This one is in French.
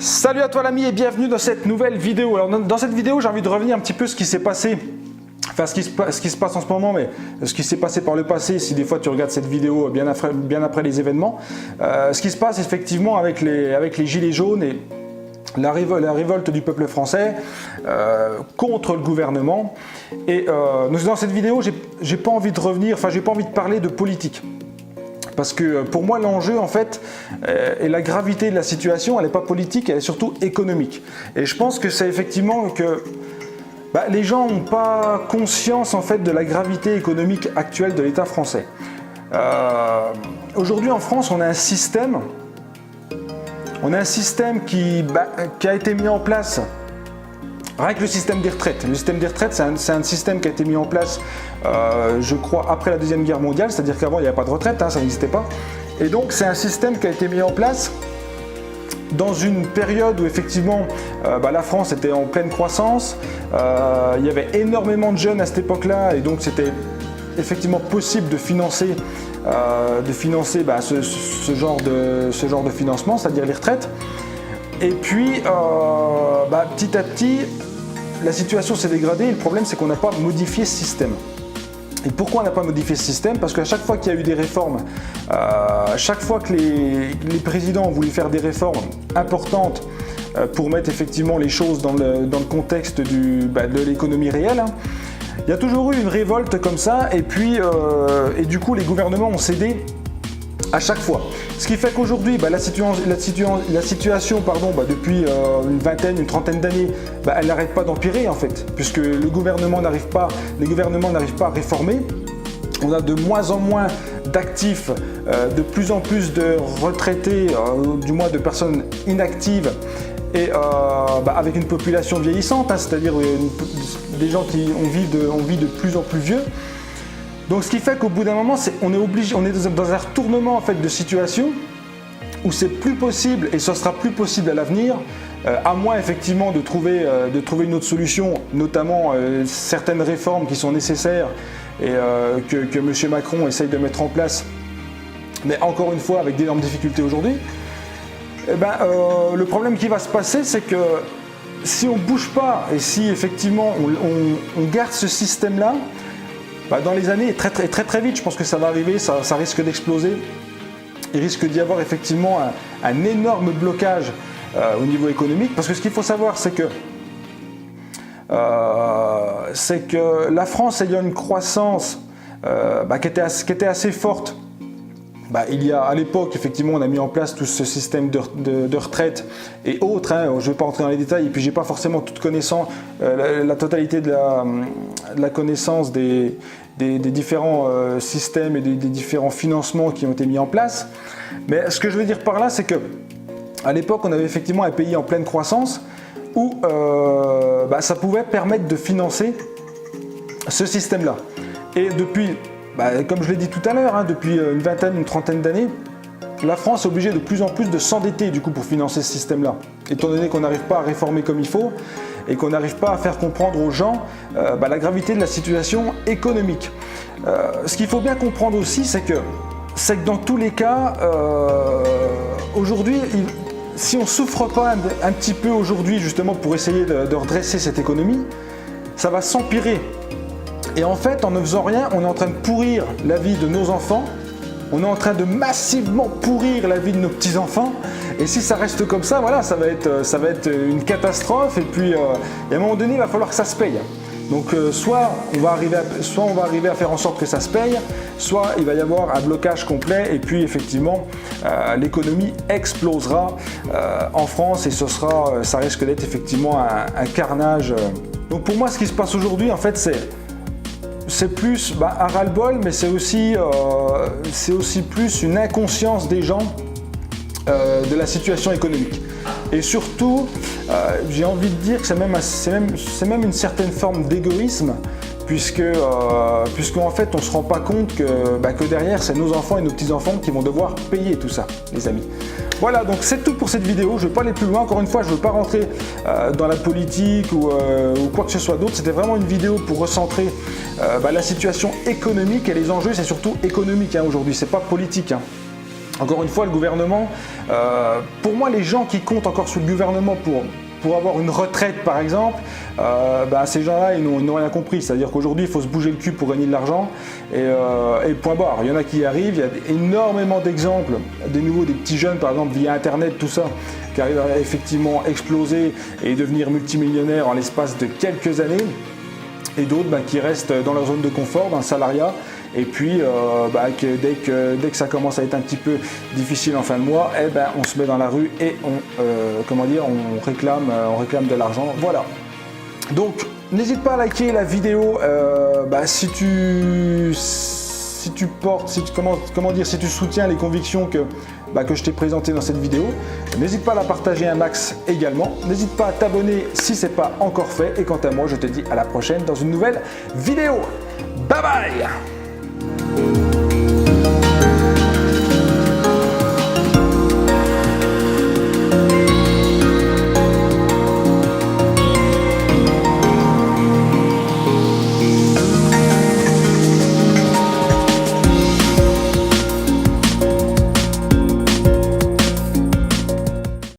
Salut à toi l'ami et bienvenue dans cette nouvelle vidéo. Alors dans cette vidéo j'ai envie de revenir un petit peu ce qui s'est passé, enfin ce qui se passe en ce moment, mais ce qui s'est passé par le passé si des fois tu regardes cette vidéo bien après les événements. Ce qui se passe effectivement avec les gilets jaunes et la révolte du peuple français contre le gouvernement. Et dans cette vidéo j'ai pas envie de revenir, enfin j'ai pas envie de parler de politique. Parce que pour moi l'enjeu en fait et la gravité de la situation elle n'est pas politique, elle est surtout économique. Et je pense que c'est effectivement que les gens n'ont pas conscience en fait de la gravité économique actuelle de l'État français. Aujourd'hui en France on a un système qui a été mis en place. Rien que le système des retraites. Le système des retraites, c'est un système qui a été mis en place, je crois, après la Deuxième Guerre mondiale, c'est-à-dire qu'avant, il n'y avait pas de retraite, ça n'existait pas. Et donc, c'est un système qui a été mis en place dans une période où, effectivement, la France était en pleine croissance. Il y avait énormément de jeunes à cette époque-là, et donc c'était effectivement possible de financer, ce genre de financement, c'est-à-dire les retraites. Et puis, petit à petit, la situation s'est dégradée et le problème, c'est qu'on n'a pas modifié ce système. Et pourquoi on n'a pas modifié ce système? Parce qu'à chaque fois qu'il y a eu des réformes, chaque fois que les présidents ont voulu faire des réformes importantes pour mettre effectivement les choses dans le contexte de l'économie réelle, il y a toujours eu une révolte comme ça et puis, du coup, les gouvernements ont cédé à chaque fois. Ce qui fait qu'aujourd'hui, la situation depuis une vingtaine, une trentaine d'années, elle n'arrête pas d'empirer en fait, puisque les gouvernements n'arrivent pas à réformer. On a de moins en moins d'actifs, de plus en plus de retraités, du moins de personnes inactives, et avec une population vieillissante, c'est-à-dire des gens qui vivent de plus en plus vieux. Donc ce qui fait qu'au bout d'un moment, on est dans un retournement en fait, de situation où c'est plus possible et ce sera plus possible à l'avenir, à moins effectivement de trouver une autre solution, notamment certaines réformes qui sont nécessaires et que M. Macron essaye de mettre en place, mais encore une fois avec d'énormes difficultés aujourd'hui. Le problème qui va se passer, c'est que si on ne bouge pas et si effectivement on garde ce système-là, dans les années, très vite, je pense que ça va arriver, ça risque d'exploser. Il risque d'y avoir effectivement un énorme blocage au niveau économique. Parce que ce qu'il faut savoir, c'est que la France ayant une croissance qui était assez forte, à l'époque, effectivement, on a mis en place tout ce système de retraite et autres. Je ne vais pas rentrer dans les détails, et puis je n'ai pas forcément toute connaissance, la totalité de la connaissance des différents systèmes et des différents financements qui ont été mis en place. Mais ce que je veux dire par là, c'est qu'à l'époque, on avait effectivement un pays en pleine croissance où ça pouvait permettre de financer ce système-là. Et depuis, comme je l'ai dit tout à l'heure, depuis une vingtaine, une trentaine d'années, la France est obligée de plus en plus de s'endetter du coup pour financer ce système-là, étant donné qu'on n'arrive pas à réformer comme il faut et qu'on n'arrive pas à faire comprendre aux gens la gravité de la situation économique. Ce qu'il faut bien comprendre aussi, c'est que dans tous les cas, aujourd'hui, si on ne souffre pas un petit peu aujourd'hui justement pour essayer de redresser cette économie, ça va s'empirer. Et en fait, en ne faisant rien, on est en train de pourrir la vie de nos enfants, on est en train de massivement pourrir la vie de nos petits-enfants, et si ça reste comme ça, ça va être une catastrophe, et puis à un moment donné, il va falloir que ça se paye. Donc soit on va arriver à faire en sorte que ça se paye, soit il va y avoir un blocage complet, et puis effectivement, l'économie explosera en France, et ça risque d'être effectivement un carnage. Donc pour moi, ce qui se passe aujourd'hui, en fait, c'est plus un ras-le-bol, mais c'est aussi plus une inconscience des gens de la situation économique. Et surtout, j'ai envie de dire que c'est même une certaine forme d'égoïsme, puisque en fait on ne se rend pas compte que derrière c'est nos enfants et nos petits-enfants qui vont devoir payer tout ça, les amis. Voilà, donc c'est tout pour cette vidéo. Je ne vais pas aller plus loin. Encore une fois, je ne veux pas rentrer dans la politique ou quoi que ce soit d'autre. C'était vraiment une vidéo pour recentrer la situation économique et les enjeux. C'est surtout économique aujourd'hui, c'est pas politique. Encore une fois, le gouvernement, pour moi, les gens qui comptent encore sur le gouvernement pour avoir une retraite, par exemple, ces gens-là, ils n'ont rien compris. C'est-à-dire qu'aujourd'hui, il faut se bouger le cul pour gagner de l'argent et point barre. Il y en a qui y arrivent. Il y a énormément d'exemples, des petits jeunes, par exemple, via Internet, tout ça, qui arrivent à effectivement exploser et devenir multimillionnaires en l'espace de quelques années. Et d'autres qui restent dans leur zone de confort, dans le salariat. Et puis, dès que ça commence à être un petit peu difficile en fin de mois, on se met dans la rue et on réclame de l'argent. Voilà. Donc, n'hésite pas à liker la vidéo si tu soutiens les convictions que je t'ai présentées dans cette vidéo. N'hésite pas à la partager un max également. N'hésite pas à t'abonner si ce n'est pas encore fait. Et quant à moi, je te dis à la prochaine dans une nouvelle vidéo. Bye bye!